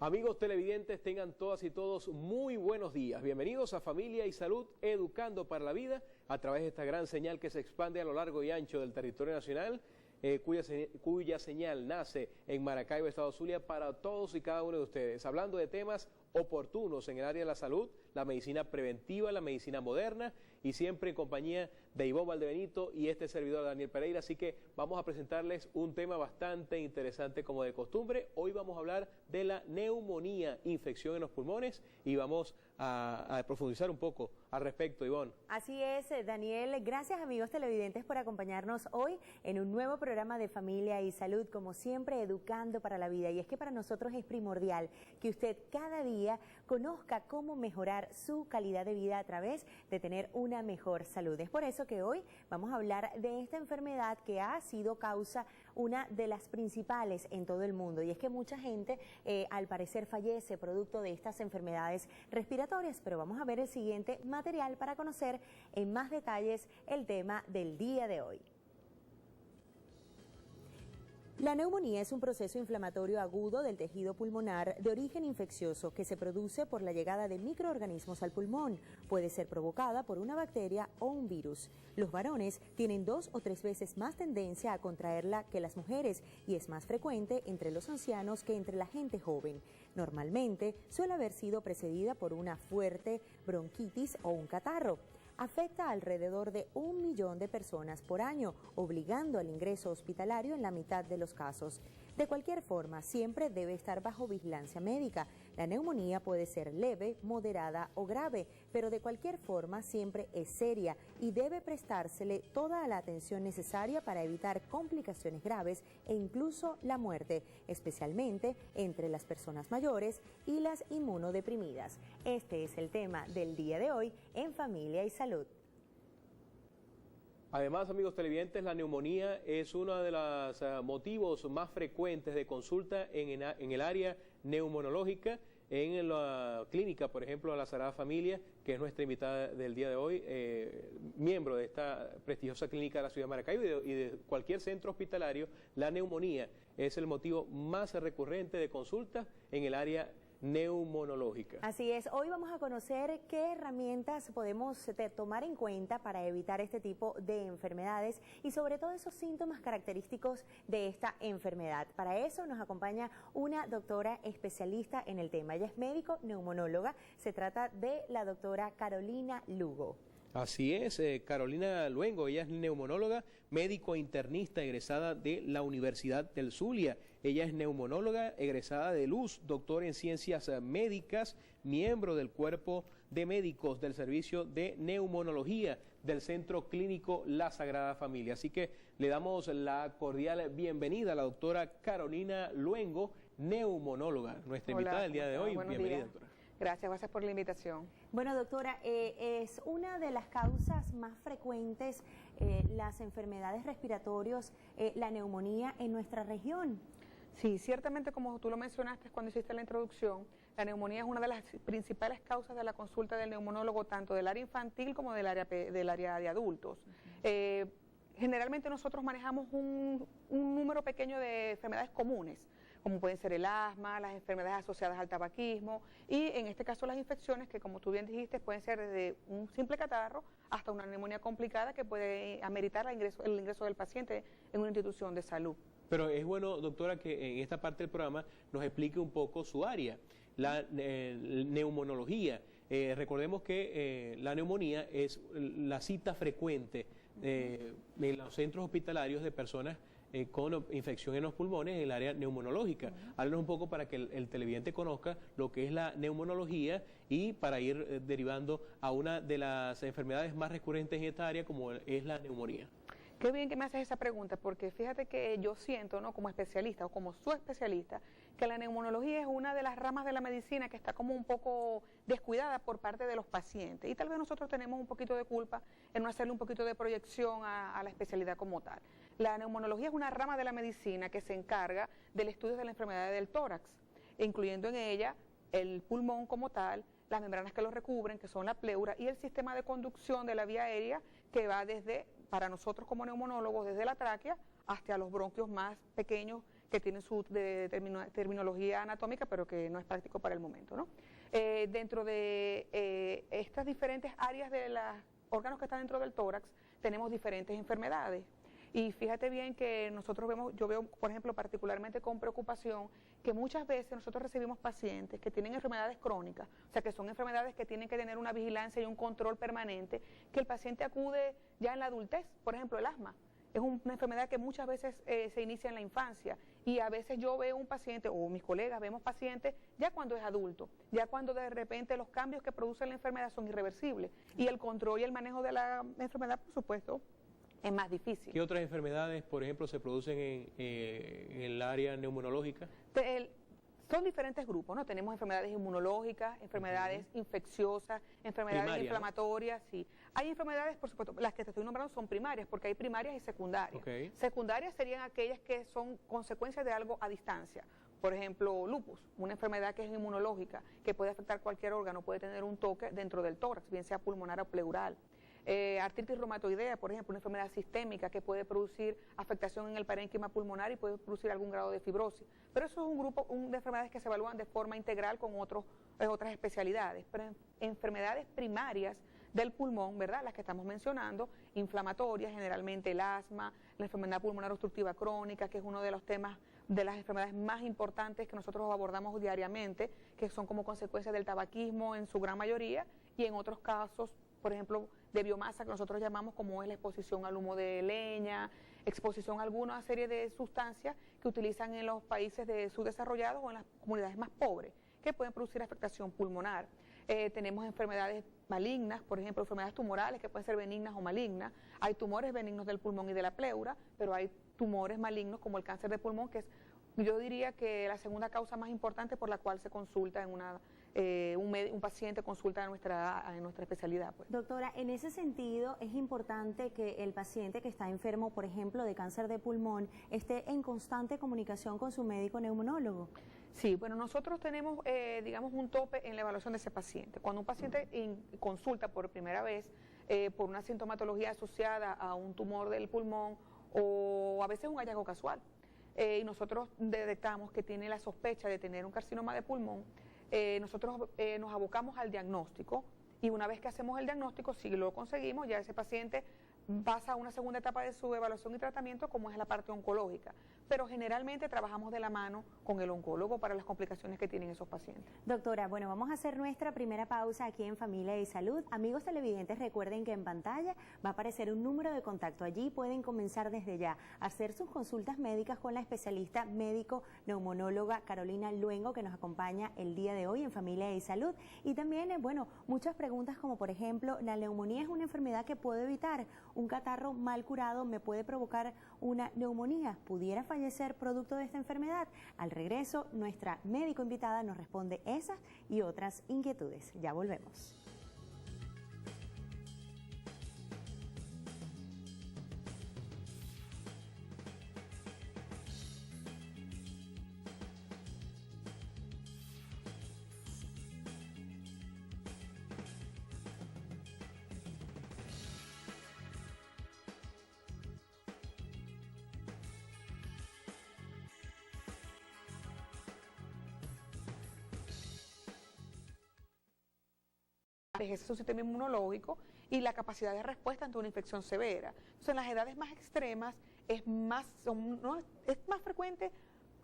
Amigos televidentes, tengan todas y todos muy buenos días. Bienvenidos a Familia y Salud, Educando para la Vida, a través de esta gran señal que se expande a lo largo y ancho del territorio nacional, cuya señal nace en Maracaibo, Estado Zulia, para todos y cada uno de ustedes, hablando de temas oportunos en el área de la salud, la medicina preventiva, la medicina moderna, y siempre en compañía de Ivonne Valdebenito y este servidor Daniel Pereira. Así que vamos a presentarles un tema bastante interesante como de costumbre. Hoy vamos a hablar de la neumonía, infección en los pulmones, y vamos a profundizar un poco al respecto, Ivonne. Así es, Daniel. Gracias, amigos televidentes, por acompañarnos hoy en un nuevo programa de Familia y Salud, como siempre, educando para la vida. Y es que para nosotros es primordial que usted cada día conozca cómo mejorar su calidad de vida a través de tener una mejor salud. Es por eso que hoy vamos a hablar de esta enfermedad que ha sido causa una de las principales en todo el mundo, y es que mucha gente al parecer fallece producto de estas enfermedades respiratorias. Pero vamos a ver el siguiente material para conocer en más detalles el tema del día de hoy. La neumonía es un proceso inflamatorio agudo del tejido pulmonar de origen infeccioso que se produce por la llegada de microorganismos al pulmón. Puede ser provocada por una bacteria o un virus. Los varones tienen 2 o 3 veces más tendencia a contraerla que las mujeres, y es más frecuente entre los ancianos que entre la gente joven. Normalmente suele haber sido precedida por una fuerte bronquitis o un catarro. Afecta a alrededor de 1 millón de personas por año, obligando al ingreso hospitalario en la mitad de los casos. De cualquier forma, siempre debe estar bajo vigilancia médica. La neumonía puede ser leve, moderada o grave, pero de cualquier forma siempre es seria y debe prestársele toda la atención necesaria para evitar complicaciones graves e incluso la muerte, especialmente entre las personas mayores y las inmunodeprimidas. Este es el tema del día de hoy en Familia y Salud. Además, amigos televidentes, la neumonía es uno de los motivos más frecuentes de consulta en el área neumonológica, en la clínica, por ejemplo, la Sagrada Familia, que es nuestra invitada del día de hoy, miembro de esta prestigiosa clínica de la ciudad de Maracaibo y de cualquier centro hospitalario. La neumonía es el motivo más recurrente de consulta en el área neumonológica. Así es, hoy vamos a conocer qué herramientas podemos tomar en cuenta para evitar este tipo de enfermedades y sobre todo esos síntomas característicos de esta enfermedad. Para eso nos acompaña una doctora especialista en el tema. Ella es médico neumonóloga. Se trata de la doctora Carolina Lugo. Así es, Carolina Luengo, ella es neumonóloga, médico internista egresada de la Universidad del Zulia. Ella es neumonóloga egresada de Luz, doctor en ciencias médicas, miembro del cuerpo de médicos del servicio de neumonología del Centro Clínico La Sagrada Familia. Así que le damos la cordial bienvenida a la doctora Carolina Luengo, neumonóloga, nuestra invitada del día de hoy. Bienvenida, doctora. Gracias por la invitación. Bueno, doctora, es una de las causas más frecuentes, las enfermedades respiratorias, la neumonía en nuestra región. Sí, ciertamente, como tú lo mencionaste cuando hiciste la introducción, la neumonía es una de las principales causas de la consulta del neumonólogo, tanto del área infantil como del área de adultos. Generalmente nosotros manejamos un número pequeño de enfermedades comunes, como pueden ser el asma, las enfermedades asociadas al tabaquismo y en este caso las infecciones, que como tú bien dijiste pueden ser desde un simple catarro hasta una neumonía complicada que puede ameritar el ingreso del paciente en una institución de salud. Pero es bueno, doctora, que en esta parte del programa nos explique un poco su área, la neumonología. Recordemos que la neumonía es la cita frecuente en los centros hospitalarios de personas con infección en los pulmones en el área neumonológica. Háblanos un poco para que el televidente conozca lo que es la neumonología y para ir derivando a una de las enfermedades más recurrentes en esta área, como es la neumonía. Qué bien que me haces esa pregunta, porque fíjate que yo siento, ¿no?, como especialista o como su especialista, que la neumonología es una de las ramas de la medicina que está como un poco descuidada por parte de los pacientes, y tal vez nosotros tenemos un poquito de culpa en no hacerle un poquito de proyección a la especialidad como tal. La neumonología es una rama de la medicina que se encarga del estudio de la enfermedad del tórax, incluyendo en ella el pulmón como tal, las membranas que lo recubren, que son la pleura, y el sistema de conducción de la vía aérea, que va desde, para nosotros como neumonólogos, desde la tráquea hasta los bronquios más pequeños, que tienen su terminología anatómica, pero que no es práctico para el momento, ¿no? Dentro de estas diferentes áreas de los órganos que están dentro del tórax, tenemos diferentes enfermedades. Y fíjate bien que nosotros yo veo, por ejemplo, particularmente con preocupación, que muchas veces nosotros recibimos pacientes que tienen enfermedades crónicas, o sea, que son enfermedades que tienen que tener una vigilancia y un control permanente, que el paciente acude ya en la adultez, por ejemplo, el asma. Es una enfermedad que muchas veces se inicia en la infancia y a veces yo veo un paciente, o mis colegas vemos pacientes, ya cuando es adulto, ya cuando de repente los cambios que produce la enfermedad son irreversibles y el control y el manejo de la enfermedad, por supuesto, es más difícil. ¿Qué otras enfermedades, por ejemplo, se producen en el área neumonológica? Son diferentes grupos, ¿no? Tenemos enfermedades inmunológicas, enfermedades infecciosas, enfermedades primaria, inflamatorias, ¿no? Sí. Hay enfermedades, por supuesto, las que te estoy nombrando son primarias, porque hay primarias y secundarias. Okay. Secundarias serían aquellas que son consecuencias de algo a distancia. Por ejemplo, lupus, una enfermedad que es inmunológica, que puede afectar cualquier órgano, puede tener un toque dentro del tórax, bien sea pulmonar o pleural. Artritis reumatoidea, por ejemplo, una enfermedad sistémica que puede producir afectación en el parénquima pulmonar y puede producir algún grado de fibrosis. Pero eso es un grupo de enfermedades que se evalúan de forma integral con otras especialidades. Pero enfermedades primarias del pulmón, ¿verdad? Las que estamos mencionando, inflamatorias, generalmente el asma, la enfermedad pulmonar obstructiva crónica, que es uno de los temas de las enfermedades más importantes que nosotros abordamos diariamente, que son como consecuencia del tabaquismo en su gran mayoría y en otros casos, por ejemplo, de biomasa que nosotros llamamos como es la exposición al humo de leña, exposición a alguna serie de sustancias que utilizan en los países subdesarrollados o en las comunidades más pobres, que pueden producir afectación pulmonar. Tenemos enfermedades malignas, por ejemplo, enfermedades tumorales que pueden ser benignas o malignas. Hay tumores benignos del pulmón y de la pleura, pero hay tumores malignos como el cáncer de pulmón, que es, yo diría que la segunda causa más importante por la cual se consulta un paciente consulta en nuestra especialidad. Pues. Doctora, en ese sentido es importante que el paciente que está enfermo, por ejemplo, de cáncer de pulmón, esté en constante comunicación con su médico neumonólogo. Sí, bueno, nosotros tenemos, digamos, un tope en la evaluación de ese paciente. Cuando un paciente consulta por primera vez por una sintomatología asociada a un tumor del pulmón o a veces un hallazgo casual, y nosotros detectamos que tiene la sospecha de tener un carcinoma de pulmón, nosotros nos abocamos al diagnóstico y una vez que hacemos el diagnóstico, si lo conseguimos, ya ese paciente pasa a una segunda etapa de su evaluación y tratamiento como es la parte oncológica, pero generalmente trabajamos de la mano con el oncólogo para las complicaciones que tienen esos pacientes. Doctora, bueno, vamos a hacer nuestra primera pausa aquí en Familia y Salud. Amigos televidentes, recuerden que en pantalla va a aparecer un número de contacto. Allí pueden comenzar desde ya a hacer sus consultas médicas con la especialista médico neumonóloga Carolina Luengo, que nos acompaña el día de hoy en Familia y Salud. Y también, bueno, muchas preguntas como por ejemplo, ¿la neumonía es una enfermedad que puedo evitar? ¿Un catarro mal curado me puede provocar una neumonía? ¿Pudiera fallecer producto de esta enfermedad? Al regreso, nuestra médico invitada nos responde esas y otras inquietudes. Ya volvemos. Ejerce su sistema inmunológico y la capacidad de respuesta ante una infección severa. Entonces, en las edades más extremas es más frecuente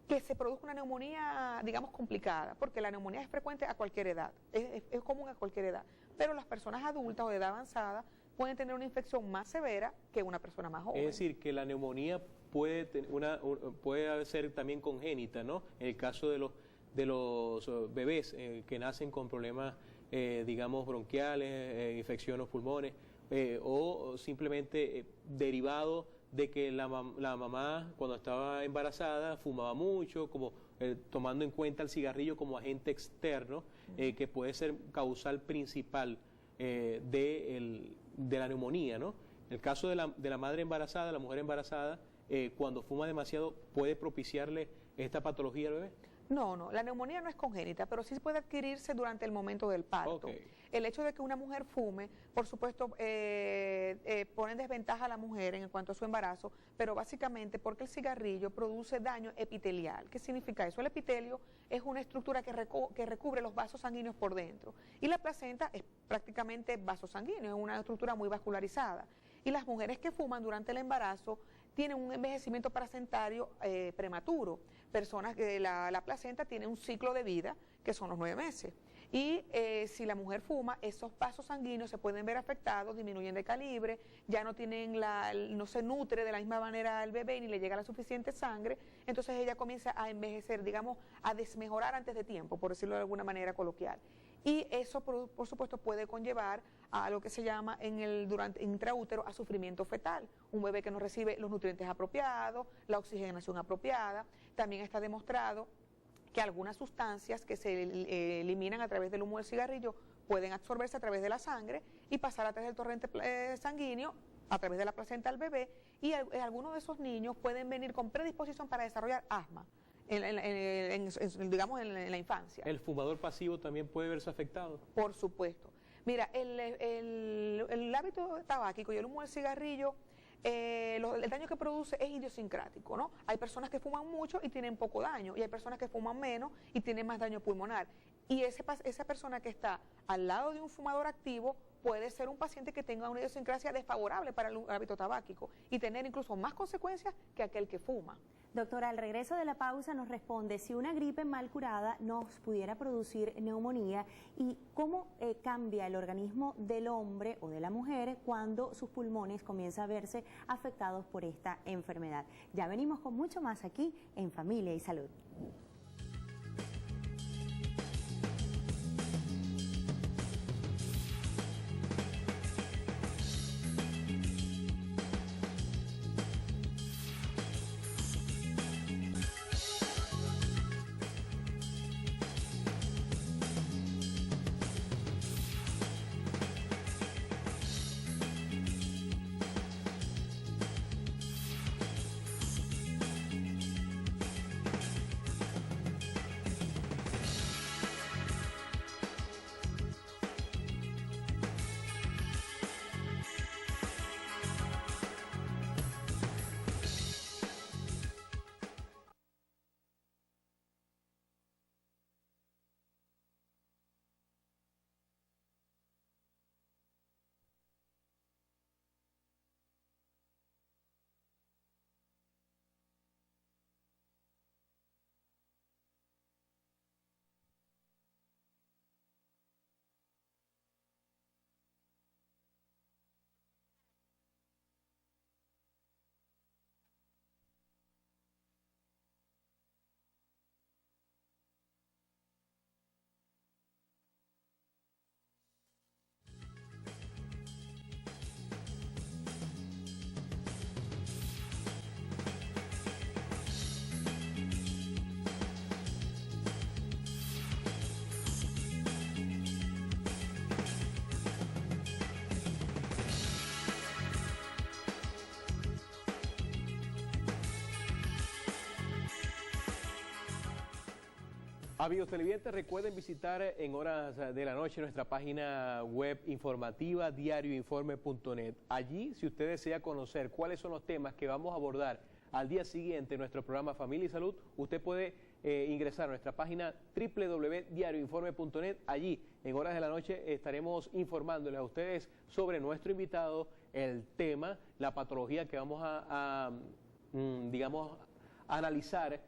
que se produzca una neumonía, digamos, complicada, porque la neumonía es frecuente a cualquier edad, es común a cualquier edad, pero las personas adultas o de edad avanzada pueden tener una infección más severa que una persona más joven. Es decir, que la neumonía puede ser también congénita, ¿no? En el caso de los bebés que nacen con problemas digamos bronquiales, infección en los pulmones, o simplemente derivado de que la mamá cuando estaba embarazada fumaba mucho, como tomando en cuenta el cigarrillo como agente externo, que puede ser causal principal de la neumonía, ¿no? El caso de la madre embarazada, la mujer embarazada, cuando fuma demasiado, ¿puede propiciarle esta patología al bebé? No, la neumonía no es congénita, pero sí puede adquirirse durante el momento del parto. Okay. El hecho de que una mujer fume, por supuesto, pone en desventaja a la mujer en cuanto a su embarazo, pero básicamente porque el cigarrillo produce daño epitelial. ¿Qué significa eso? El epitelio es una estructura que recubre los vasos sanguíneos por dentro, y la placenta es prácticamente vaso sanguíneo, es una estructura muy vascularizada. Y las mujeres que fuman durante el embarazo tienen un envejecimiento placentario prematuro. Personas que la placenta tiene un ciclo de vida que son los 9 meses. Y si la mujer fuma, esos vasos sanguíneos se pueden ver afectados, disminuyen de calibre, ya no tienen no se nutre de la misma manera al bebé ni le llega la suficiente sangre, entonces ella comienza a envejecer, digamos, a desmejorar antes de tiempo, por decirlo de alguna manera coloquial. Y eso, por supuesto, puede conllevar a lo que se llama durante intraútero a sufrimiento fetal. Un bebé que no recibe los nutrientes apropiados, la oxigenación apropiada. También está demostrado que algunas sustancias que se eliminan a través del humo del cigarrillo pueden absorberse a través de la sangre y pasar a través del torrente sanguíneo, a través de la placenta al bebé, y algunos de esos niños pueden venir con predisposición para desarrollar asma. Digamos en la infancia. ¿El fumador pasivo también puede verse afectado? Por supuesto. Mira, el hábito tabáquico y el humo del cigarrillo, el daño que produce es idiosincrático, ¿no? Hay personas que fuman mucho y tienen poco daño, y hay personas que fuman menos y tienen más daño pulmonar. Y esa persona que está al lado de un fumador activo puede ser un paciente que tenga una idiosincrasia desfavorable para el hábito tabáquico y tener incluso más consecuencias que aquel que fuma. Doctora, al regreso de la pausa nos responde si una gripe mal curada nos pudiera producir neumonía y cómo cambia el organismo del hombre o de la mujer cuando sus pulmones comienzan a verse afectados por esta enfermedad. Ya venimos con mucho más aquí en Familia y Salud. Amigos televidentes, recuerden visitar en horas de la noche nuestra página web informativa diarioinforme.net. Allí, si usted desea conocer cuáles son los temas que vamos a abordar al día siguiente en nuestro programa Familia y Salud, usted puede ingresar a nuestra página www.diarioinforme.net. Allí, en horas de la noche, estaremos informándoles a ustedes sobre nuestro invitado, el tema, la patología que vamos a analizar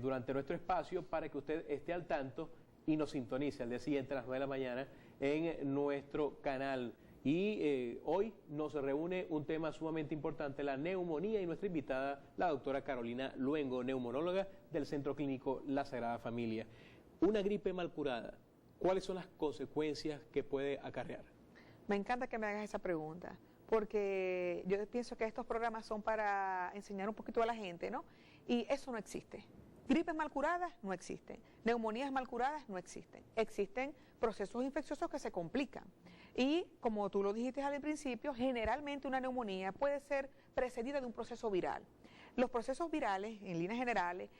durante nuestro espacio para que usted esté al tanto y nos sintonice al día siguiente a las 9 de la mañana en nuestro canal. Y hoy nos reúne un tema sumamente importante, la neumonía, y nuestra invitada, la doctora Carolina Luengo, neumonóloga del Centro Clínico La Sagrada Familia. Una gripe mal curada, ¿cuáles son las consecuencias que puede acarrear? Me encanta que me hagas esa pregunta, porque yo pienso que estos programas son para enseñar un poquito a la gente, ¿no? Y eso no existe. Gripes mal curadas no existen, neumonías mal curadas no existen, existen procesos infecciosos que se complican. Y como tú lo dijiste al principio, generalmente una neumonía puede ser precedida de un proceso viral. Los procesos virales, en líneas generales,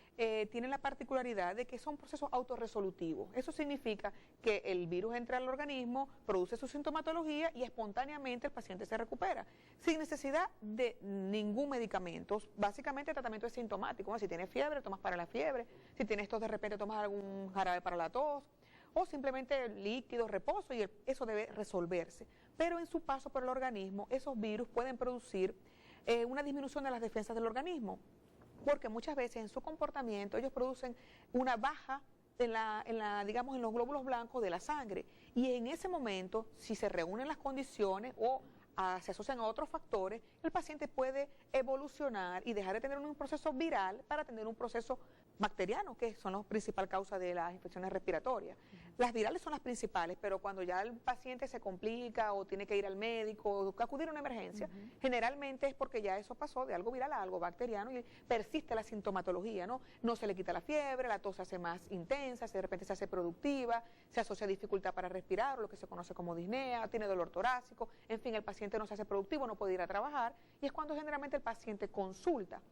tienen la particularidad de que son procesos autorresolutivos. Eso significa que el virus entra al organismo, produce su sintomatología y espontáneamente el paciente se recupera, sin necesidad de ningún medicamento. Básicamente el tratamiento es sintomático. Bueno, si tienes fiebre, tomas para la fiebre. Si tienes tos, de repente tomas algún jarabe para la tos. O simplemente líquido, reposo, y eso debe resolverse. Pero en su paso por el organismo, esos virus pueden producir una disminución de las defensas del organismo, porque muchas veces en su comportamiento ellos producen una baja digamos, en los glóbulos blancos de la sangre, y en ese momento, si se reúnen las condiciones o se asocian a otros factores, el paciente puede evolucionar y dejar de tener un proceso viral para tener un proceso bacteriano, que son la principal causa de las infecciones respiratorias. Las virales son las principales, pero cuando ya el paciente se complica o tiene que ir al médico o acudir a una emergencia, generalmente es porque ya eso pasó de algo viral a algo bacteriano y persiste la sintomatología, ¿no? No se le quita la fiebre, la tos se hace más intensa, de repente se hace productiva, se asocia a dificultad para respirar, lo que se conoce como disnea, tiene dolor torácico, en fin, el paciente no se hace productivo, no puede ir a trabajar, y es cuando generalmente el paciente consulta.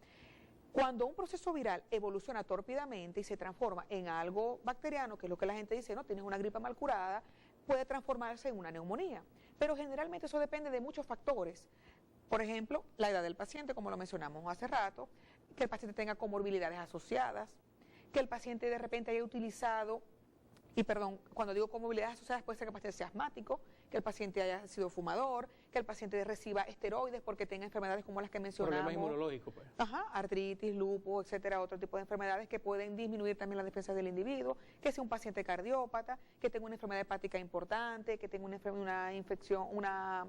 Cuando un proceso viral evoluciona tórpidamente y se transforma en algo bacteriano, que es lo que la gente dice, no, tienes una gripa mal curada, puede transformarse en una neumonía. Pero generalmente eso depende de muchos factores. Por ejemplo, la edad del paciente, como lo mencionamos hace rato, que el paciente tenga comorbilidades asociadas, que el paciente de repente haya utilizado, cuando digo comorbilidades asociadas, puede ser que el paciente sea asmático, que el paciente haya sido fumador, que el paciente reciba esteroides porque tenga enfermedades como las que mencionamos. Problemas inmunológicos, pues. Artritis, lupus, etcétera, otro tipo de enfermedades que pueden disminuir también las defensas del individuo, que sea un paciente cardiópata, que tenga una enfermedad hepática importante, que tenga una infección, una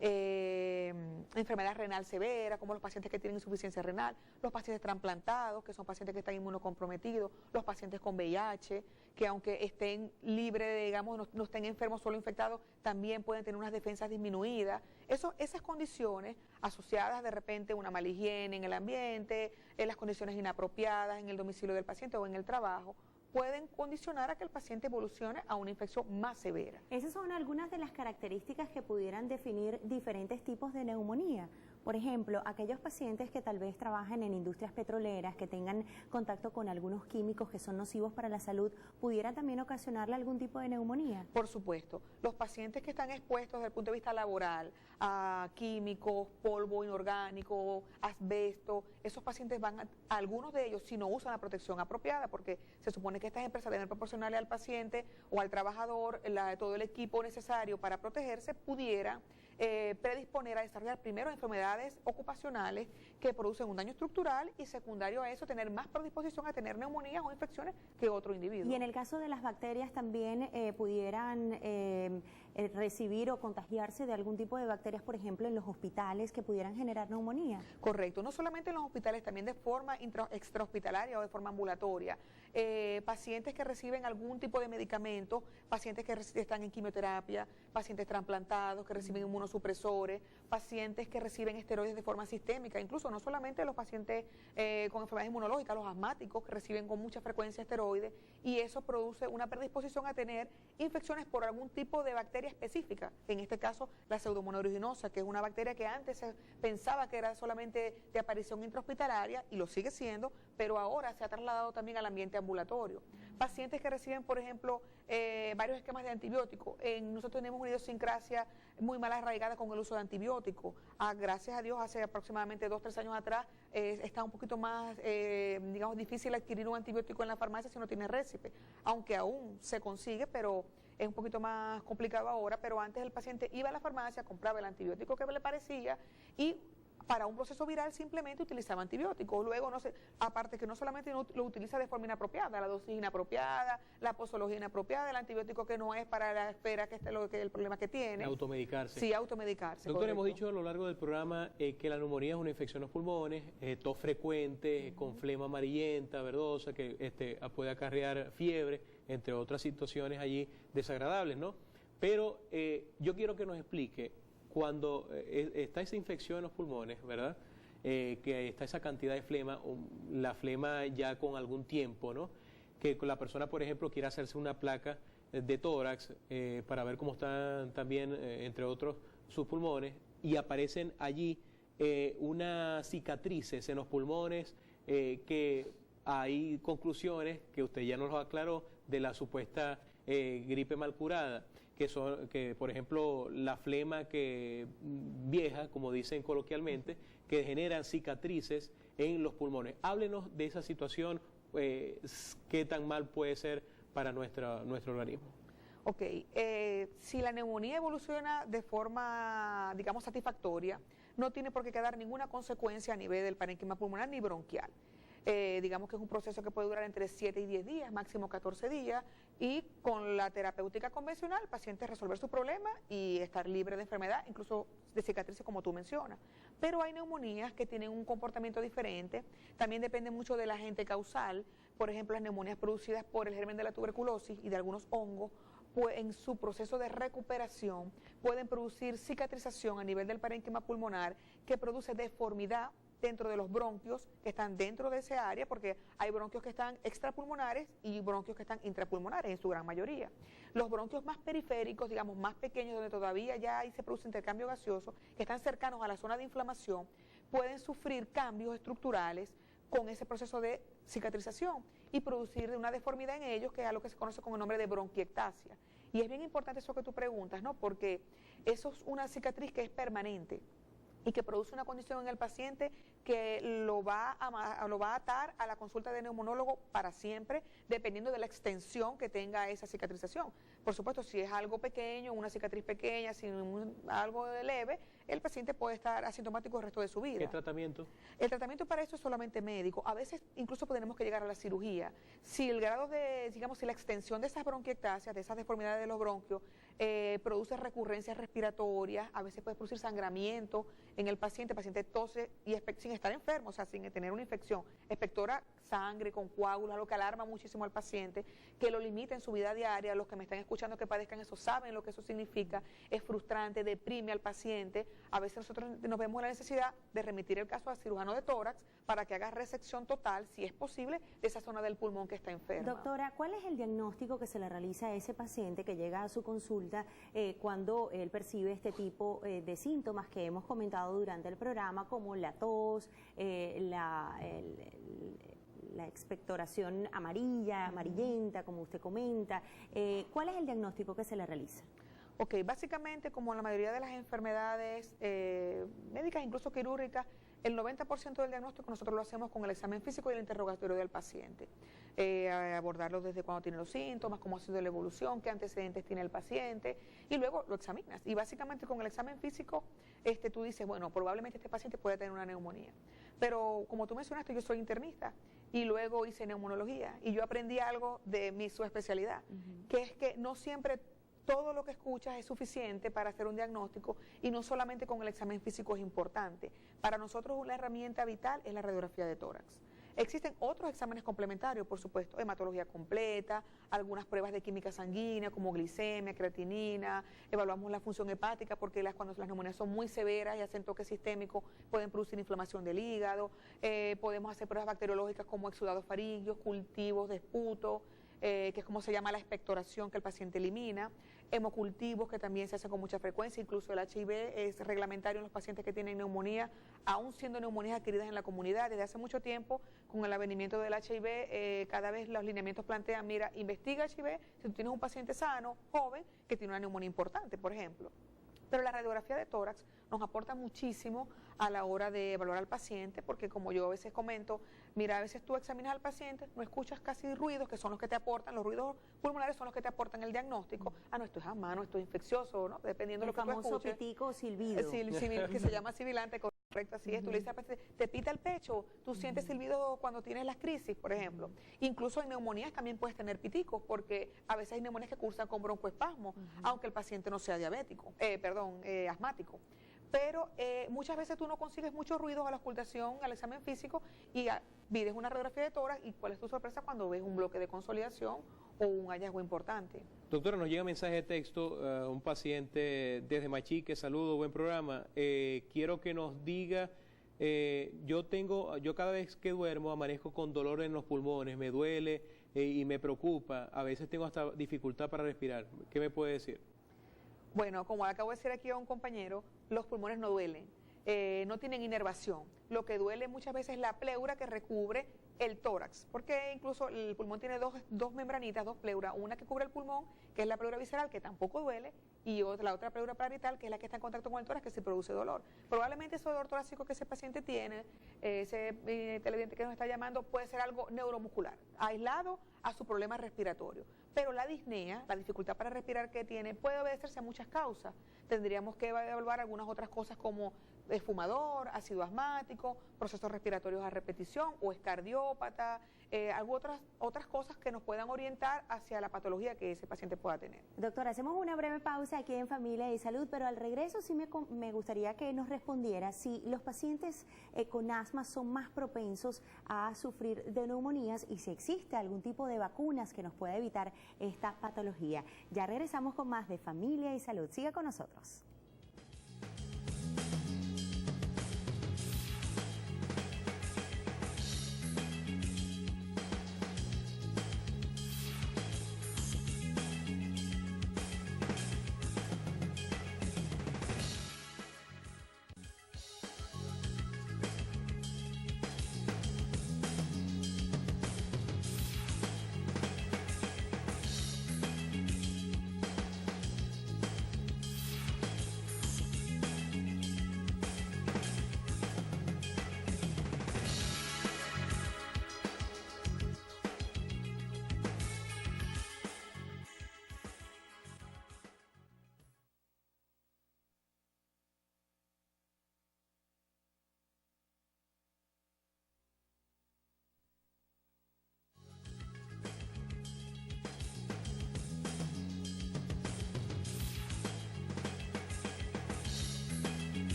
enfermedad renal severa, como los pacientes que tienen insuficiencia renal, los pacientes trasplantados, que son pacientes que están inmunocomprometidos, los pacientes con VIH, que aunque estén libres, digamos, no estén enfermos, solo infectados, también pueden tener unas defensas disminuidas. Esas condiciones asociadas de repente a una mala higiene en el ambiente, en las condiciones inapropiadas en el domicilio del paciente o en el trabajo, pueden condicionar a que el paciente evolucione a una infección más severa. Esas son algunas de las características que pudieran definir diferentes tipos de neumonía. Por ejemplo, aquellos pacientes que tal vez trabajan en industrias petroleras, que tengan contacto con algunos químicos que son nocivos para la salud, ¿pudiera también ocasionarle algún tipo de neumonía? Por supuesto. Los pacientes que están expuestos desde el punto de vista laboral a químicos, polvo inorgánico, asbesto, esos pacientes algunos de ellos, si no usan la protección apropiada, porque se supone que estas empresas deben proporcionarle al paciente o al trabajador todo el equipo necesario para protegerse, pudiera predisponer a desarrollar primero enfermedades ocupacionales que producen un daño estructural y secundario a eso tener más predisposición a tener neumonías o infecciones que otro individuo. Y en el caso de las bacterias también pudieran recibir o contagiarse de algún tipo de bacterias, por ejemplo, en los hospitales que pudieran generar neumonía. Correcto, no solamente en los hospitales, también de forma extrahospitalaria o de forma ambulatoria. Pacientes que reciben algún tipo de medicamento, pacientes que están en quimioterapia, pacientes trasplantados que reciben inmunosupresores, pacientes que reciben esteroides de forma sistémica, incluso no solamente los pacientes con enfermedades inmunológicas, los asmáticos que reciben con mucha frecuencia esteroides, y eso produce una predisposición a tener infecciones por algún tipo de bacteria específica, en este caso la Pseudomonas aeruginosa, que es una bacteria que antes se pensaba que era solamente de aparición intrahospitalaria y lo sigue siendo, pero ahora se ha trasladado también al ambiente ambulatorio. Pacientes que reciben, por ejemplo, varios esquemas de antibióticos. Nosotros tenemos una idiosincrasia muy mal arraigada con el uso de antibióticos. Gracias a Dios, hace aproximadamente 2 o 3 años atrás, está un poquito más, digamos, difícil adquirir un antibiótico en la farmacia si no tiene récipe, aunque aún se consigue, pero es un poquito más complicado ahora. Pero antes el paciente iba a la farmacia, compraba el antibiótico que le parecía y para un proceso viral simplemente utilizaba antibióticos. Luego, aparte que no solamente lo utiliza de forma inapropiada, la dosis inapropiada, la posología inapropiada, el antibiótico que no es para la espera, que es el problema que tiene. Automedicarse. Sí, automedicarse. Doctor, correcto. hemos dicho a lo largo del programa que la neumonía es una infección en los pulmones, tos frecuente, con flema amarillenta, verdosa, que puede acarrear fiebre, entre otras situaciones allí desagradables, ¿no? Pero yo quiero que nos explique, cuando está esa infección en los pulmones, ¿verdad? Que está esa cantidad de flema, la flema ya con algún tiempo, ¿no? Que la persona, por ejemplo, quiere hacerse una placa de tórax para ver cómo están también, entre otros, sus pulmones, y aparecen allí unas cicatrices en los pulmones, que hay conclusiones que usted ya nos lo aclaró de la supuesta gripe mal curada, que por ejemplo la flema que vieja, como dicen coloquialmente, que generan cicatrices en los pulmones. Háblenos de esa situación, qué tan mal puede ser para nuestro organismo. Ok, si la neumonía evoluciona de forma, digamos, satisfactoria, no tiene por qué quedar ninguna consecuencia a nivel del parénquima pulmonar ni bronquial. Digamos que es un proceso que puede durar entre 7 y 10 días, máximo 14 días, y con la terapéutica convencional, el paciente resolver su problema y estar libre de enfermedad, incluso de cicatrices como tú mencionas. Pero hay neumonías que tienen un comportamiento diferente, también depende mucho del agente causal. Por ejemplo, las neumonías producidas por el germen de la tuberculosis y de algunos hongos, pues en su proceso de recuperación pueden producir cicatrización a nivel del parénquima pulmonar, que produce deformidad dentro de los bronquios que están dentro de esa área, porque hay bronquios que están extrapulmonares y bronquios que están intrapulmonares en su gran mayoría. Los bronquios más periféricos, digamos más pequeños, donde todavía ya ahí se produce intercambio gaseoso, que están cercanos a la zona de inflamación, pueden sufrir cambios estructurales con ese proceso de cicatrización y producir una deformidad en ellos, que es algo que se conoce con el nombre de bronquiectasia. Y es bien importante eso que tú preguntas, ¿no? Porque eso es una cicatriz que es permanente y que produce una condición en el paciente que lo va a atar a la consulta de neumonólogo para siempre, dependiendo de la extensión que tenga esa cicatrización. Por supuesto, si es algo pequeño, una cicatriz pequeña, algo leve, el paciente puede estar asintomático el resto de su vida. ¿Qué tratamiento? El tratamiento para eso es solamente médico. A veces incluso tenemos que llegar a la cirugía. Si el grado de, digamos, si la extensión de esas bronquiectasias, de esas deformidades de los bronquios, produce recurrencias respiratorias, a veces puede producir sangramiento en el paciente tose y sin estar enfermo, o sea, sin tener una infección, expectora sangre con coágulos, lo que alarma muchísimo al paciente, que lo limita en su vida diaria. Los que me están escuchando que padezcan eso saben lo que eso significa, es frustrante, deprime al paciente. A veces nosotros nos vemos la necesidad de remitir el caso al cirujano de tórax para que haga resección total, si es posible, de esa zona del pulmón que está enferma. Doctora, ¿cuál es el diagnóstico que se le realiza a ese paciente que llega a su consulta cuando él percibe este tipo de síntomas que hemos comentado durante el programa, como la tos, la expectoración amarillenta, como usted comenta? ¿Cuál es el diagnóstico que se le realiza? Ok, básicamente, como en la mayoría de las enfermedades médicas, incluso quirúrgicas, el 90% del diagnóstico nosotros lo hacemos con el examen físico y el interrogatorio del paciente. Abordarlo desde cuando tiene los síntomas, cómo ha sido la evolución, qué antecedentes tiene el paciente, y luego lo examinas. Y básicamente con el examen físico tú dices, bueno, probablemente este paciente puede tener una neumonía. Pero como tú mencionaste, yo soy internista y luego hice neumonología y yo aprendí algo de mi subespecialidad, que es que no siempre todo lo que escuchas es suficiente para hacer un diagnóstico, y no solamente con el examen físico es importante. Para nosotros una herramienta vital es la radiografía de tórax. Existen otros exámenes complementarios, por supuesto, hematología completa, algunas pruebas de química sanguínea como glicemia, creatinina, evaluamos la función hepática porque cuando las neumonías son muy severas y hacen toque sistémico pueden producir inflamación del hígado, podemos hacer pruebas bacteriológicas como exudados faríneos, cultivos de esputo, que es como se llama la expectoración que el paciente elimina, hemocultivos que también se hacen con mucha frecuencia, incluso el HIV es reglamentario en los pacientes que tienen neumonía, aún siendo neumonías adquiridas en la comunidad. Desde hace mucho tiempo, con el avenimiento del HIV, cada vez los lineamientos plantean, mira, investiga HIV si tú tienes un paciente sano, joven, que tiene una neumonía importante, por ejemplo. Pero la radiografía de tórax nos aporta muchísimo a la hora de evaluar al paciente, porque como yo a veces comento, mira, a veces tú examinas al paciente, no escuchas casi ruidos, que son los que te aportan, los ruidos pulmonares son los que te aportan el diagnóstico. No, esto es a mano, esto es infeccioso, ¿no? Dependiendo de lo que tú escuches. El famoso pitico o silbido. Que se llama sibilante, correcto, así es. Tú le dices al paciente, te pita el pecho, tú sientes silbido cuando tienes las crisis, por ejemplo. Incluso en neumonías también puedes tener piticos, porque a veces hay neumonías que cursan con broncoespasmo, aunque el paciente no sea asmático. Pero muchas veces tú no consigues muchos ruidos a la auscultación, al examen físico, y pides una radiografía de tórax, y cuál es tu sorpresa cuando ves un bloque de consolidación o un hallazgo importante. Doctora, nos llega mensaje de texto, un paciente desde Machique, saludo, buen programa. Quiero que nos diga, yo cada vez que duermo amanezco con dolor en los pulmones, me duele y me preocupa, a veces tengo hasta dificultad para respirar. ¿Qué me puede decir? Bueno, como acabo de decir aquí a un compañero, los pulmones no duelen. no tienen inervación. Lo que duele muchas veces es la pleura que recubre el tórax, porque incluso el pulmón tiene dos membranitas, dos pleuras, una que cubre el pulmón, que es la pleura visceral, que tampoco duele, y la otra pleura parietal, que es la que está en contacto con el tórax, que sí produce dolor. Probablemente ese dolor torácico que ese paciente tiene, ese televidente que nos está llamando, puede ser algo neuromuscular, aislado a su problema respiratorio. Pero la disnea, la dificultad para respirar que tiene, puede obedecerse a muchas causas. Tendríamos que evaluar algunas otras cosas como es fumador, ácido asmático, procesos respiratorios a repetición o es cardiópata, otras cosas que nos puedan orientar hacia la patología que ese paciente pueda tener. Doctora, hacemos una breve pausa aquí en Familia y Salud, pero al regreso sí me gustaría que nos respondiera si los pacientes con asma son más propensos a sufrir de neumonías y si existe algún tipo de vacunas que nos pueda evitar esta patología. Ya regresamos con más de Familia y Salud. Siga con nosotros.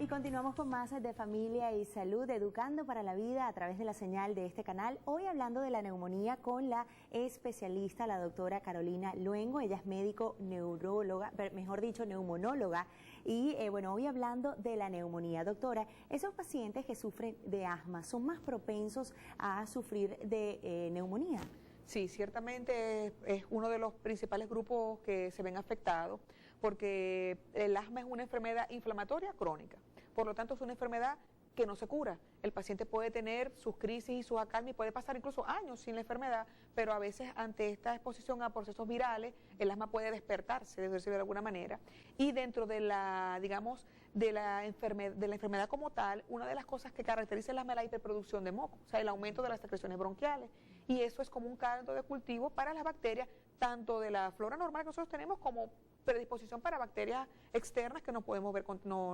Y continuamos con más de Familia y Salud, educando para la vida a través de la señal de este canal. Hoy hablando de la neumonía con la especialista, la doctora Carolina Luengo. Ella es médico neuróloga, mejor dicho, neumonóloga. Y bueno, hoy hablando de la neumonía. Doctora, esos pacientes que sufren de asma son más propensos a sufrir de neumonía. Sí, ciertamente es uno de los principales grupos que se ven afectados porque el asma es una enfermedad inflamatoria crónica. Por lo tanto, es una enfermedad que no se cura. El paciente puede tener sus crisis y sus acalmias, puede pasar incluso años sin la enfermedad, pero a veces ante esta exposición a procesos virales, el asma puede despertarse, de decirlo de alguna manera. Y dentro de la, digamos, de la enfermedad como tal, una de las cosas que caracteriza el asma es la hiperproducción de moco, o sea, el aumento de las secreciones bronquiales. Y eso es como un caldo de cultivo para las bacterias, tanto de la flora normal que nosotros tenemos como predisposición para bacterias externas que no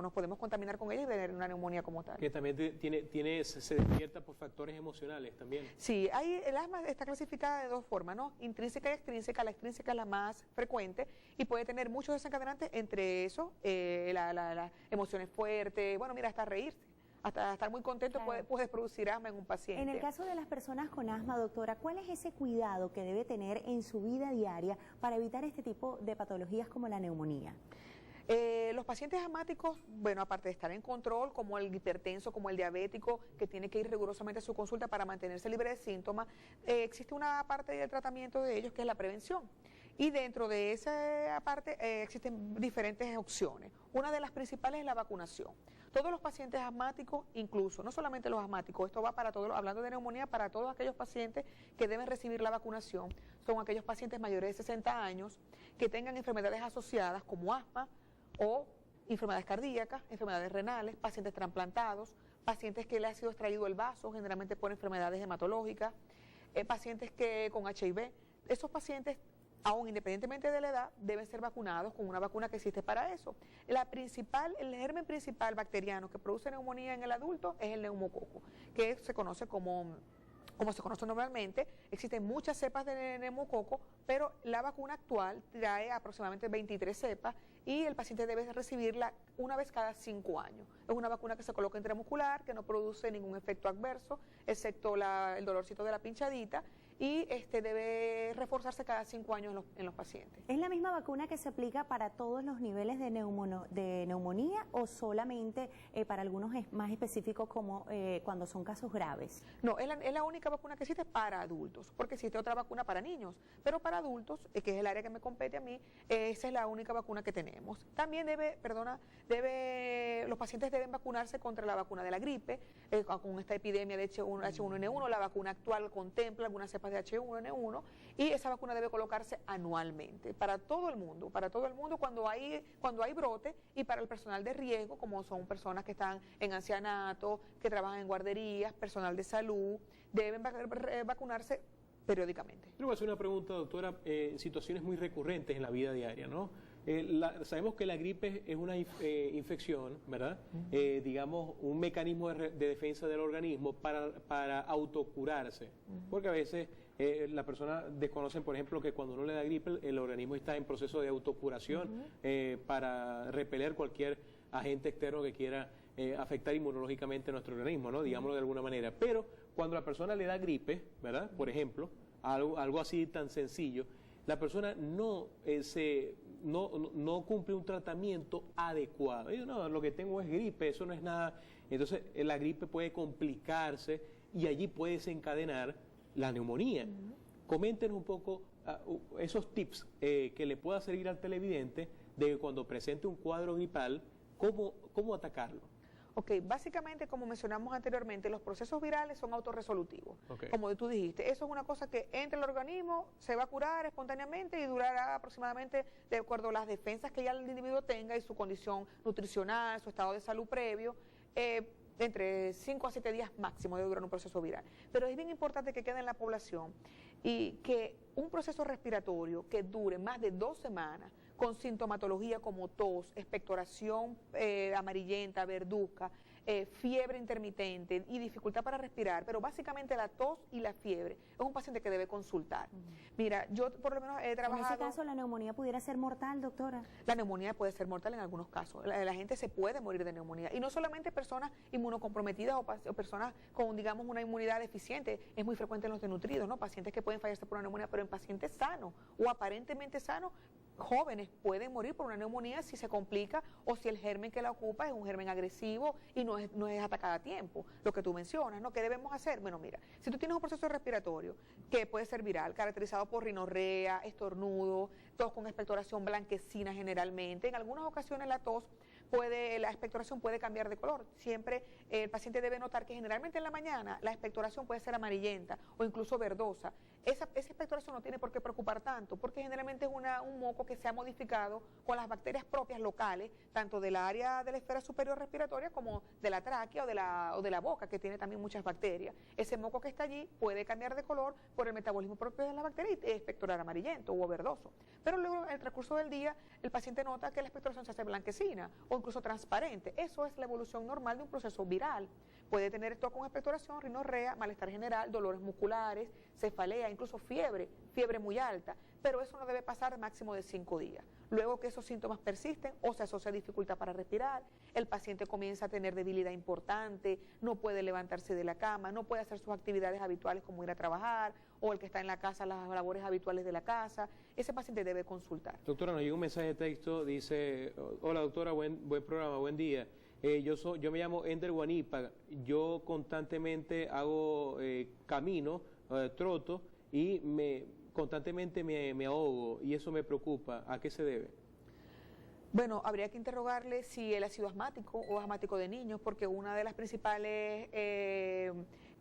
nos podemos contaminar con ellas y tener una neumonía como tal. Que también se despierta por factores emocionales también. Sí, el asma está clasificada de dos formas, ¿no? Intrínseca y extrínseca. La extrínseca es la más frecuente y puede tener muchos desencadenantes, entre eso, las emociones fuertes, bueno, mira, hasta reírse. Hasta estar muy contento puede producir asma en un paciente. En el caso de las personas con asma, doctora, ¿cuál es ese cuidado que debe tener en su vida diaria para evitar este tipo de patologías como la neumonía? Los pacientes asmáticos, bueno, aparte de estar en control, como el hipertenso, como el diabético, que tiene que ir rigurosamente a su consulta para mantenerse libre de síntomas, existe una parte del tratamiento de ellos que es la prevención. Y dentro de esa parte existen diferentes opciones. Una de las principales es la vacunación. Todos los pacientes asmáticos, incluso, no solamente los asmáticos, esto va para todos, hablando de neumonía, para todos aquellos pacientes que deben recibir la vacunación, son aquellos pacientes mayores de 60 años que tengan enfermedades asociadas como asma o enfermedades cardíacas, enfermedades renales, pacientes trasplantados, pacientes que le ha sido extraído el vaso, generalmente por enfermedades hematológicas, pacientes que con HIV. Esos pacientes, aún independientemente de la edad, deben ser vacunados con una vacuna que existe para eso. El germen principal bacteriano que produce neumonía en el adulto es el neumococo, que se conoce como se conoce normalmente. Existen muchas cepas de neumococo, pero la vacuna actual trae aproximadamente 23 cepas y el paciente debe recibirla una vez cada 5 años. Es una vacuna que se coloca intramuscular, que no produce ningún efecto adverso, excepto el dolorcito de la pinchadita, y debe reforzarse cada 5 años en los pacientes. ¿Es la misma vacuna que se aplica para todos los niveles de neumonía o solamente para algunos más específicos como cuando son casos graves? No, es la única vacuna que existe para adultos, porque existe otra vacuna para niños, pero para adultos, que es el área que me compete a mí, esa es la única vacuna que tenemos. También los pacientes deben vacunarse contra la vacuna de la gripe, con esta epidemia de H1N1, la vacuna actual contempla algunas cepas de H1N1 y esa vacuna debe colocarse anualmente para todo el mundo cuando hay brote, y para el personal de riesgo, como son personas que están en ancianato, que trabajan en guarderías, personal de salud, deben vacunarse periódicamente. Yo voy a hacer una pregunta, doctora, situaciones muy recurrentes en la vida diaria, ¿no? Sabemos que la gripe es una infección, ¿verdad? Digamos, un mecanismo de defensa del organismo para autocurarse, porque a veces las personas desconocen, por ejemplo, que cuando uno le da gripe, el organismo está en proceso de autocuración para repeler cualquier agente externo que quiera afectar inmunológicamente nuestro organismo, ¿no? Digámoslo de alguna manera. Pero cuando la persona le da gripe, ¿verdad? Por ejemplo, algo así tan sencillo, la persona no cumple un tratamiento adecuado. Yo, no, lo que tengo es gripe, eso no es nada. Entonces, la gripe puede complicarse y allí puede desencadenar la neumonía. Coméntenos un poco esos tips que le pueda servir al televidente de que cuando presente un cuadro gripal, ¿cómo atacarlo? Ok, básicamente, como mencionamos anteriormente, los procesos virales son autorresolutivos. Okay. Como tú dijiste, eso es una cosa que entra al organismo, se va a curar espontáneamente y durará aproximadamente, de acuerdo a las defensas que ya el individuo tenga y su condición nutricional, su estado de salud previo, entre 5 a 7 días máximo debe durar un proceso viral. Pero es bien importante que quede en la población y que un proceso respiratorio que dure más de 2 semanas, con sintomatología como tos, expectoración amarillenta, verduzca, fiebre intermitente y dificultad para respirar, pero básicamente la tos y la fiebre, es un paciente que debe consultar. Mira, yo por lo menos he trabajado... En ese caso, ¿la neumonía pudiera ser mortal, doctora? La neumonía puede ser mortal en algunos casos. La gente se puede morir de neumonía. Y no solamente personas inmunocomprometidas o personas con, digamos, una inmunidad deficiente. Es muy frecuente en los desnutridos, ¿no? Pacientes que pueden fallecer por una neumonía, pero en pacientes sanos o aparentemente sanos, jóvenes pueden morir por una neumonía si se complica o si el germen que la ocupa es un germen agresivo y no es atacada a tiempo. Lo que tú mencionas, ¿no? ¿Qué debemos hacer? Bueno, mira, si tú tienes un proceso respiratorio que puede ser viral, caracterizado por rinorrea, estornudo, tos con expectoración blanquecina generalmente, en algunas ocasiones la expectoración puede cambiar de color. Siempre el paciente debe notar que generalmente en la mañana la expectoración puede ser amarillenta o incluso verdosa. Esa expectoración no tiene por qué preocupar tanto, porque generalmente es un moco que se ha modificado con las bacterias propias locales, tanto del área de la esfera superior respiratoria como de la tráquea o de la boca, que tiene también muchas bacterias. Ese moco que está allí puede cambiar de color por el metabolismo propio de la bacteria y expectorar amarillento o verdoso. Pero luego, en el transcurso del día, el paciente nota que la expectoración se hace blanquecina o incluso transparente. Eso es la evolución normal de un proceso viral. Puede tener tos con expectoración, rinorrea, malestar general, dolores musculares, cefalea, incluso fiebre muy alta, pero eso no debe pasar máximo de 5 días. Luego que esos síntomas persisten o se asocia dificultad para respirar, el paciente comienza a tener debilidad importante, no puede levantarse de la cama, no puede hacer sus actividades habituales como ir a trabajar, o el que está en la casa, las labores habituales de la casa, ese paciente debe consultar. Doctora, nos llega un mensaje de texto, dice: hola doctora, buen programa, buen día. Yo me llamo Ender Guanipa, yo constantemente hago camino, troto y constantemente me ahogo y eso me preocupa. ¿A qué se debe? Bueno, habría que interrogarle si él ha sido asmático o asmático de niños, porque una de las principales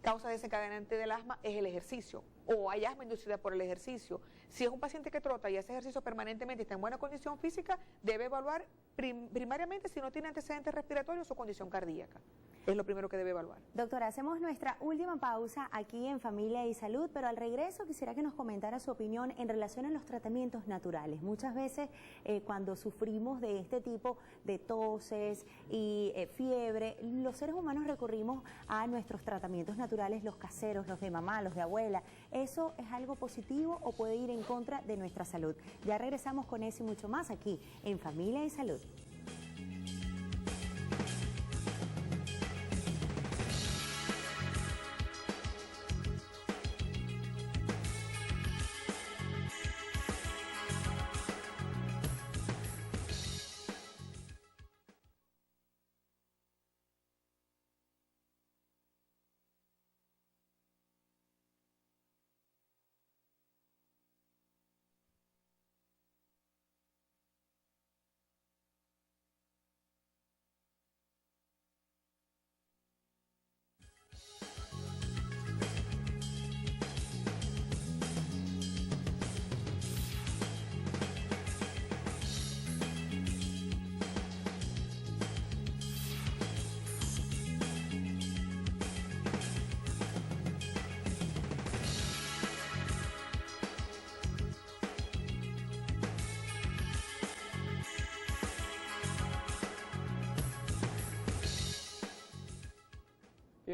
causas desencadenantes del asma es el ejercicio, o hay asma inducida por el ejercicio. Si es un paciente que trota y hace ejercicio permanentemente y está en buena condición física, debe evaluar primariamente si no tiene antecedentes respiratorios o condición cardíaca. Es lo primero que debe evaluar. Doctora, hacemos nuestra última pausa aquí en Familia y Salud, pero al regreso quisiera que nos comentara su opinión en relación a los tratamientos naturales. Muchas veces cuando sufrimos de este tipo de toses y fiebre, los seres humanos recurrimos a nuestros tratamientos naturales, los caseros, los de mamá, los de abuela. ¿Eso es algo positivo o puede ir en contra de nuestra salud? Ya regresamos con eso y mucho más aquí en Familia y Salud.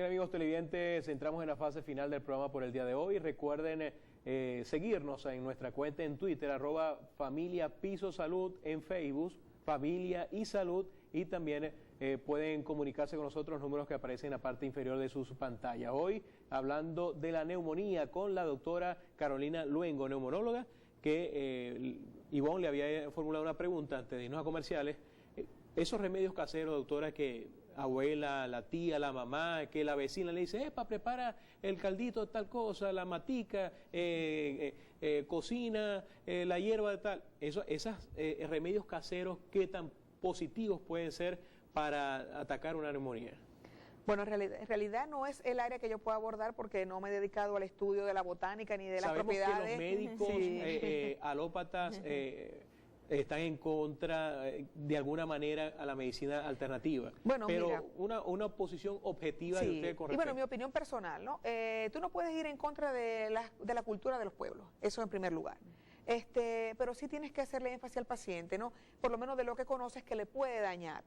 Bien, amigos televidentes, entramos en la fase final del programa por el día de hoy. Recuerden seguirnos en nuestra cuenta en Twitter, @Familia Piso Salud, en Facebook, Familia y Salud, y también pueden comunicarse con nosotros los números que aparecen en la parte inferior de sus pantallas. Hoy hablando de la neumonía con la doctora Carolina Luengo, neumonóloga, que Ivonne le había formulado una pregunta antes de irnos a comerciales. Esos remedios caseros, doctora, que abuela, la tía, la mamá, que la vecina le dice, prepara el caldito de tal cosa, la matica, cocina, la hierba de tal. Esos remedios caseros, ¿qué tan positivos pueden ser para atacar una neumonía? Bueno, en realidad no es el área que yo puedo abordar porque no me he dedicado al estudio de la botánica ni de las propiedades. Sabemos que los médicos alópatas están en contra, de alguna manera, a la medicina alternativa. Bueno, pero mira, una posición objetiva de usted con respecto. Y bueno, mi opinión personal, ¿no? Tú no puedes ir en contra de la cultura de los pueblos, eso en primer lugar. Pero sí tienes que hacerle énfasis al paciente, ¿no? Por lo menos de lo que conoces que le puede dañar.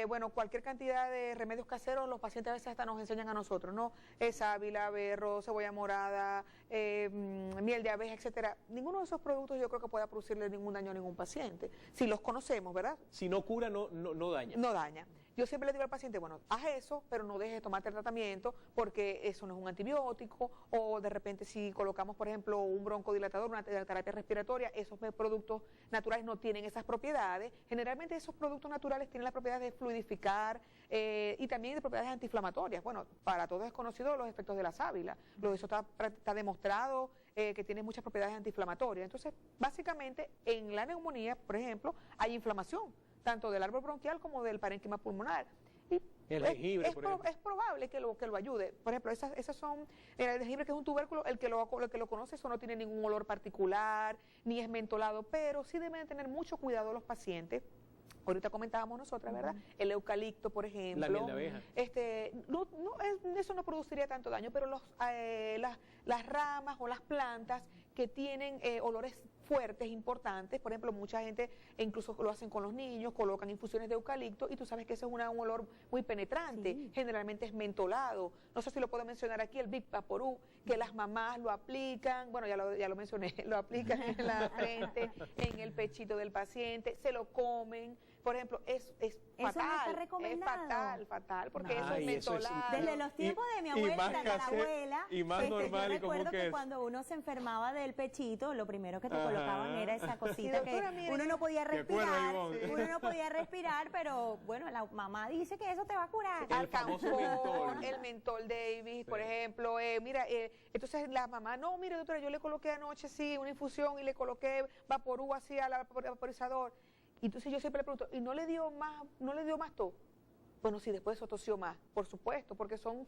Bueno, cualquier cantidad de remedios caseros, los pacientes a veces hasta nos enseñan a nosotros, ¿no? Sábila, berro, cebolla morada, miel de abeja, etcétera. Ninguno de esos productos yo creo que pueda producirle ningún daño a ningún paciente. Si los conocemos, ¿verdad? Si no cura, no daña. No daña. Yo siempre le digo al paciente, bueno, haz eso, pero no dejes de tomarte el tratamiento porque eso no es un antibiótico, o de repente si colocamos, por ejemplo, un broncodilatador, una terapia respiratoria, esos productos naturales no tienen esas propiedades. Generalmente esos productos naturales tienen la propiedad de fluidificar y también de propiedades antiinflamatorias. Bueno, para todos es conocido los efectos de la sábila, eso está demostrado que tiene muchas propiedades antiinflamatorias. Entonces, básicamente, en la neumonía, por ejemplo, hay inflamación, tanto del árbol bronquial como del parénquima pulmonar. Y el jengibre, por ejemplo. Es probable que lo ayude. Por ejemplo, esas son, el jengibre, que es un tubérculo, el que lo conoce, eso no tiene ningún olor particular, ni es mentolado, pero sí deben tener mucho cuidado los pacientes. Ahorita comentábamos nosotras, ¿verdad? El eucalipto, por ejemplo. La miel de abeja. Eso no produciría tanto daño, pero las ramas o las plantas que tienen olores fuertes, importantes, por ejemplo, mucha gente, incluso lo hacen con los niños, colocan infusiones de eucalipto y tú sabes que ese es un olor muy penetrante, sí. Generalmente es mentolado. No sé si lo puedo mencionar aquí, el Big Vaporú, que las mamás lo aplican, bueno, ya lo mencioné, lo aplican en la frente, en el pechito del paciente, se lo comen. Por ejemplo, es fatal, no es fatal, porque eso es mentolado. Desde los tiempos de mi abuela, de la abuela, y más normal, yo recuerdo que cuando uno se enfermaba del pechito, lo primero que te colocaban era esa cosita que uno no podía respirar, pero bueno, la mamá dice que eso te va a curar. El famoso mentol. El mentol Davis, por ejemplo, entonces la mamá, no, mire doctora, yo le coloqué anoche, una infusión y le coloqué Vaporú así al vaporizador. Y entonces yo siempre le pregunto, ¿y no le dio más tos? Bueno, sí, después eso tosió más, por supuesto, porque son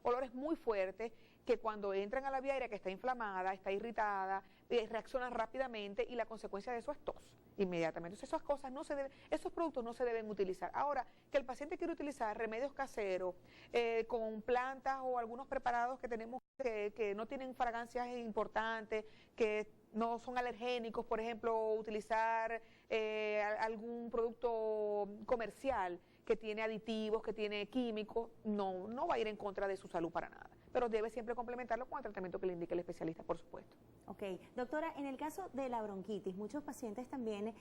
olores muy fuertes que cuando entran a la vía aérea que está inflamada, está irritada, reaccionan rápidamente y la consecuencia de eso es tos inmediatamente. Entonces esos productos no se deben utilizar. Ahora, que el paciente quiere utilizar remedios caseros con plantas o algunos preparados que tenemos que no tienen fragancias importantes, que no son alergénicos, por ejemplo, utilizar algún producto comercial que tiene aditivos, que tiene químicos, no va a ir en contra de su salud para nada. Pero debe siempre complementarlo con el tratamiento que le indique el especialista, por supuesto. Ok. Doctora, en el caso de la bronquitis, muchos pacientes también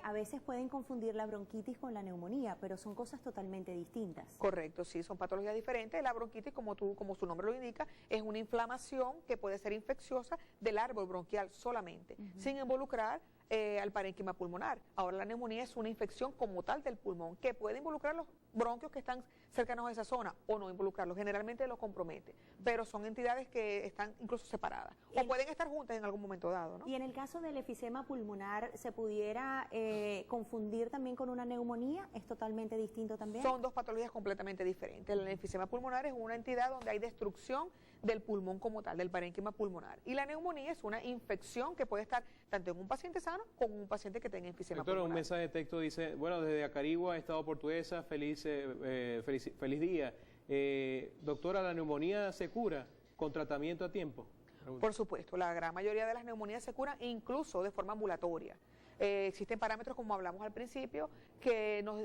a veces pueden confundir la bronquitis con la neumonía, pero son cosas totalmente distintas. Correcto, sí, son patologías diferentes. La bronquitis, como su nombre lo indica, es una inflamación que puede ser infecciosa del árbol bronquial solamente, sin involucrar al parénquima pulmonar. Ahora la neumonía es una infección como tal del pulmón que puede involucrar los bronquios que están cercanos a esa zona o no involucrarlos, generalmente los compromete, pero son entidades que están incluso separadas o pueden estar juntas en algún momento dado, ¿no? Y en el caso del efisema pulmonar, ¿se pudiera confundir también con una neumonía? ¿Es totalmente distinto también? Son dos patologías completamente diferentes. El efisema pulmonar es una entidad donde hay destrucción del pulmón como tal, del parénquima pulmonar, y la neumonía es una infección que puede estar tanto en un paciente sano como en un paciente que tenga efisema pulmonar. Un mensaje de texto dice, bueno, desde Acarigua, Estado Portuguesa, feliz día. Doctora, ¿la neumonía se cura con tratamiento a tiempo? Por supuesto, la gran mayoría de las neumonías se curan incluso de forma ambulatoria. Existen parámetros, como hablamos al principio, que nos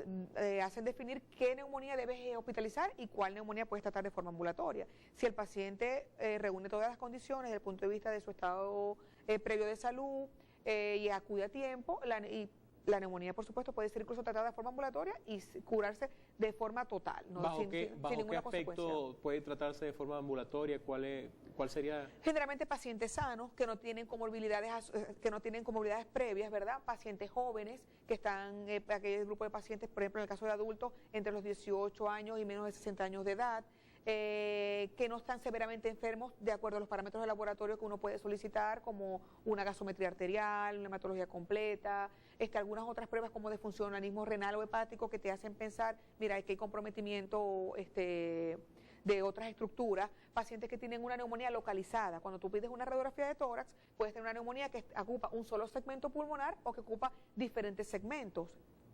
hacen definir qué neumonía debes hospitalizar y cuál neumonía puedes tratar de forma ambulatoria. Si el paciente reúne todas las condiciones desde el punto de vista de su estado previo de salud y acude a tiempo, la neumonía, por supuesto, puede ser incluso tratada de forma ambulatoria y curarse de forma total, ¿no? ¿Bajo qué ninguna aspecto puede tratarse de forma ambulatoria? ¿Cuál sería? Generalmente pacientes sanos que no tienen comorbilidades, previas, ¿verdad? Pacientes jóvenes que están, aquel grupo de pacientes, por ejemplo, en el caso de adultos, entre los 18 años y menos de 60 años de edad, que no están severamente enfermos de acuerdo a los parámetros de laboratorio que uno puede solicitar, como una gasometría arterial, una hematología completa, algunas otras pruebas como de funcionalismo renal o hepático que te hacen pensar, mira, que hay comprometimiento de otras estructuras, pacientes que tienen una neumonía localizada. Cuando tú pides una radiografía de tórax, puedes tener una neumonía que ocupa un solo segmento pulmonar o que ocupa diferentes segmentos,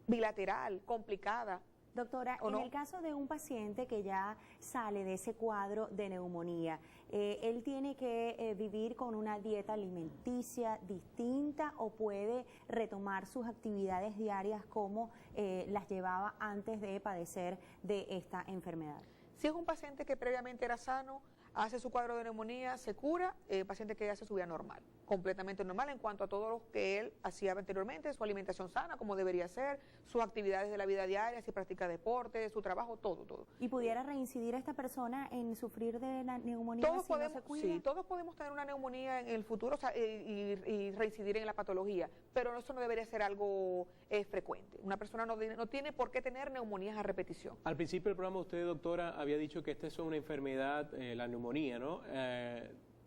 bilateral, complicada. Doctora, en el caso de un paciente que ya sale de ese cuadro de neumonía, ¿él tiene que vivir con una dieta alimenticia distinta o puede retomar sus actividades diarias como las llevaba antes de padecer de esta enfermedad? Si es un paciente que previamente era sano, hace su cuadro de neumonía, se cura, paciente que hace su vida normal, completamente normal en cuanto a todo lo que él hacía anteriormente, su alimentación sana, como debería ser, sus actividades de la vida diaria, si practica deporte, su trabajo, todo. ¿Y pudiera reincidir esta persona en sufrir de la neumonía todos si podemos, no se cuida? Sí, todos podemos tener una neumonía en el futuro, o sea, y reincidir en la patología, pero eso no debería ser algo frecuente. Una persona no tiene por qué tener neumonías a repetición. Al principio del programa usted, doctora, había dicho que esta es una enfermedad, la neumonía, ¿no?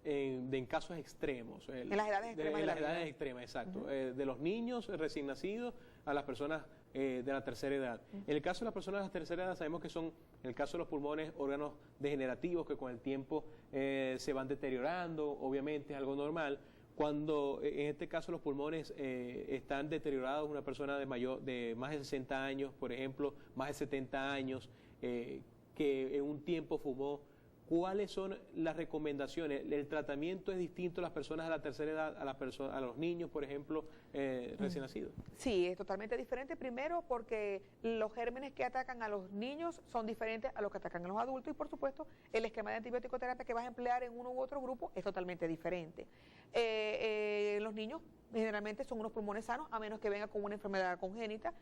En casos extremos. En las edades extremas. En las edades extremas, exacto. De los niños recién nacidos a las personas de la tercera edad. En el caso de las personas de la tercera edad sabemos que son, en el caso de los pulmones, órganos degenerativos que con el tiempo se van deteriorando, obviamente es algo normal. Cuando en este caso los pulmones están deteriorados, una persona de más de 60 años, por ejemplo, más de 70 años, que en un tiempo fumó, ¿cuáles son las recomendaciones? ¿El tratamiento es distinto a las personas de la tercera edad, a los niños, por ejemplo, recién nacidos? Sí, es totalmente diferente. Primero, porque los gérmenes que atacan a los niños son diferentes a los que atacan a los adultos y, por supuesto, el esquema de antibiótico terapia que vas a emplear en uno u otro grupo es totalmente diferente. Los niños generalmente son unos pulmones sanos, a menos que venga con una enfermedad congénita.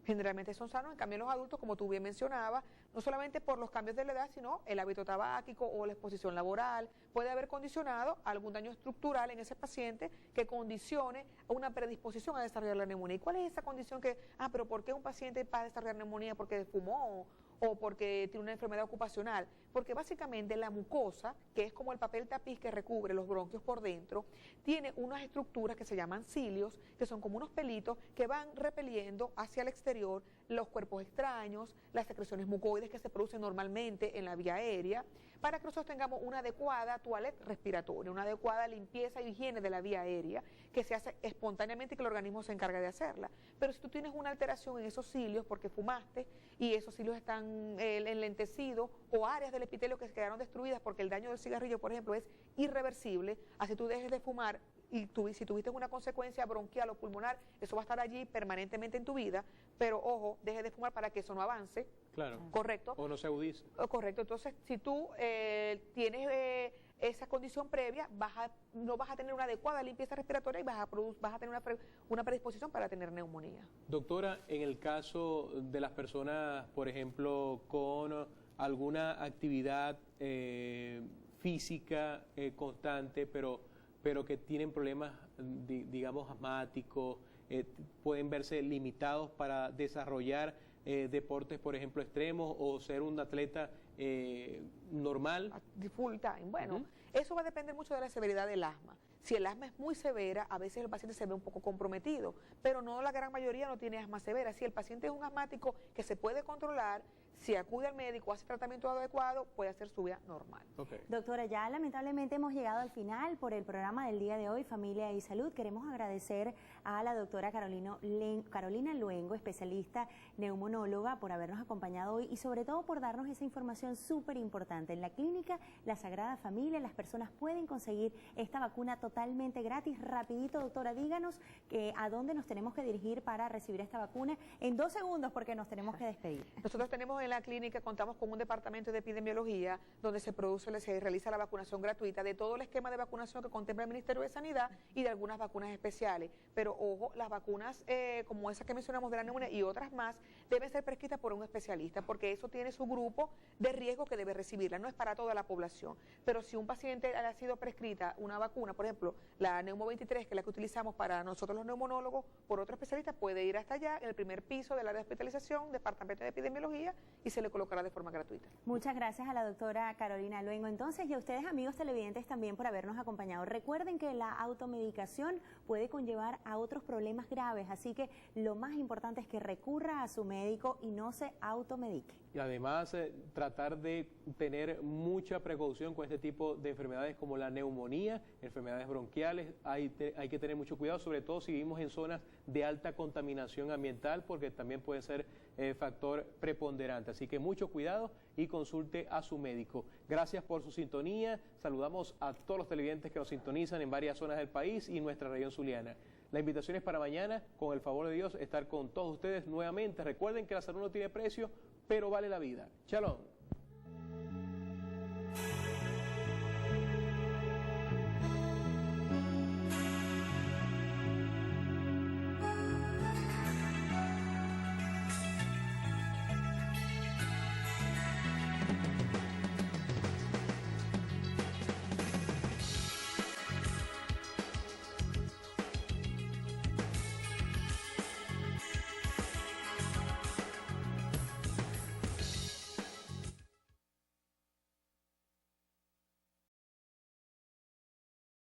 Generalmente son sanos, en cambio los adultos, como tú bien mencionabas, no solamente por los cambios de la edad, sino el hábito tabáquico o la exposición laboral, puede haber condicionado algún daño estructural en ese paciente que condicione una predisposición a desarrollar la neumonía. ¿Y cuál es esa condición pero por qué un paciente va a desarrollar neumonía? ¿Porque fumó o porque tiene una enfermedad ocupacional? Porque básicamente la mucosa, que es como el papel tapiz que recubre los bronquios por dentro, tiene unas estructuras que se llaman cilios, que son como unos pelitos que van repeliendo hacia el exterior los cuerpos extraños, las secreciones mucoides que se producen normalmente en la vía aérea, para que nosotros tengamos una adecuada toilette respiratoria, una adecuada limpieza y higiene de la vía aérea, que se hace espontáneamente y que el organismo se encarga de hacerla. Pero si tú tienes una alteración en esos cilios porque fumaste y esos cilios están enlentecidos, o áreas del epitelio que se quedaron destruidas porque el daño del cigarrillo, por ejemplo, es irreversible, así tú dejes de fumar y si tuviste una consecuencia bronquial o pulmonar, eso va a estar allí permanentemente en tu vida, pero ojo, deje de fumar para que eso no avance. Claro. ¿Correcto? O no se agudice. Correcto. Entonces, si tú tienes esa condición previa, no vas a tener una adecuada limpieza respiratoria y vas a tener una predisposición para tener neumonía. Doctora, en el caso de las personas, por ejemplo, con alguna actividad física constante, pero que tienen problemas, digamos, asmáticos, pueden verse limitados para desarrollar deportes, por ejemplo, extremos o ser un atleta normal. Full time. Bueno, eso va a depender mucho de la severidad del asma. Si el asma es muy severa, a veces el paciente se ve un poco comprometido, pero no, la gran mayoría no tiene asma severa. Si el paciente es un asmático que se puede controlar, si acude al médico, hace tratamiento adecuado, puede hacer su vida normal. Okay. Doctora, ya lamentablemente hemos llegado al final por el programa del día de hoy, Familia y Salud. Queremos agradecer a la doctora Carolina Luengo, especialista neumonóloga, por habernos acompañado hoy y sobre todo por darnos esa información súper importante. En la clínica La Sagrada Familia las personas pueden conseguir esta vacuna totalmente gratis. Rapidito, doctora, díganos a dónde nos tenemos que dirigir para recibir esta vacuna en 2 segundos porque nos tenemos que despedir. Nosotros tenemos en la clínica, contamos con un departamento de epidemiología donde se realiza la vacunación gratuita de todo el esquema de vacunación que contempla el Ministerio de Sanidad y de algunas vacunas especiales. Pero ojo, las vacunas como esa que mencionamos de la neumonía y otras más deben ser prescritas por un especialista porque eso tiene su grupo de riesgo que debe recibirla, no es para toda la población. Pero si un paciente ha sido prescrita una vacuna, por ejemplo, la Neumo 23, que es la que utilizamos para nosotros los neumonólogos, por otro especialista puede ir hasta allá, en el primer piso del área de hospitalización, departamento de epidemiología, y se le colocará de forma gratuita. Muchas gracias a la doctora Carolina Luengo. Entonces, y a ustedes, amigos televidentes, también por habernos acompañado. Recuerden que la automedicación puede conllevar a otros problemas graves, así que lo más importante es que recurra a su médico y no se automedique. Y además, tratar de tener mucha precaución con este tipo de enfermedades como la neumonía, enfermedades bronquiales. Hay que tener mucho cuidado, sobre todo si vivimos en zonas de alta contaminación ambiental, porque también puede ser factor preponderante. Así que mucho cuidado y consulte a su médico. Gracias por su sintonía. Saludamos a todos los televidentes que nos sintonizan en varias zonas del país y nuestra región zuliana. La invitación es para mañana, con el favor de Dios, estar con todos ustedes nuevamente. Recuerden que la salud no tiene precio, pero vale la vida. Shalom.